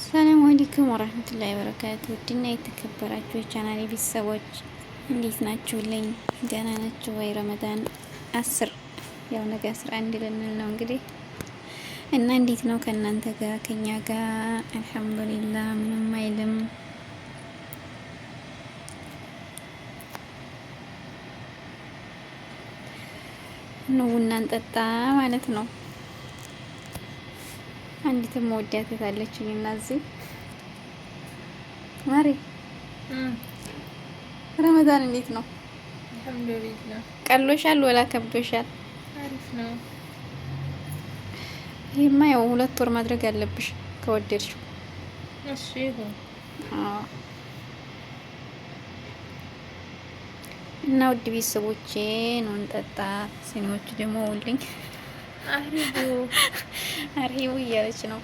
ሰላም አለይኩም ወራህመቱላሂ ወበረካቱ። ውድና የተከበራችሁ የቻናሌ ቤተሰቦች እንዴት ናችሁልኝ? ደህና ናችሁ ወይ? ረመዳን 10 ያው ነገ 11 ልንል ነው እንግዲህ እና እንዴት ነው ከእናንተ ጋር? ከኛ ጋር አልሐምዱሊላህ ምንም አይልም። ነው ቡና እንጠጣ ማለት ነው። አንዲትም ወዲያት ታለችኝ እና እዚህ ማሪ ረመዳን እንዴት ነው? አልሐምዱሊላህ። ቀሎሻል ወላ ከብዶሻል? አሪፍ ነው። ይሄማ ያው 2 ወር ማድረግ አለብሽ ከወደድሽው። እሺ ይሁን። እና ውድ ቤተሰቦቼ ነው እንጠጣ። ሲኒዎቹ ደግሞ ውልኝ አሪቡ አሪቡ እያለች ነው።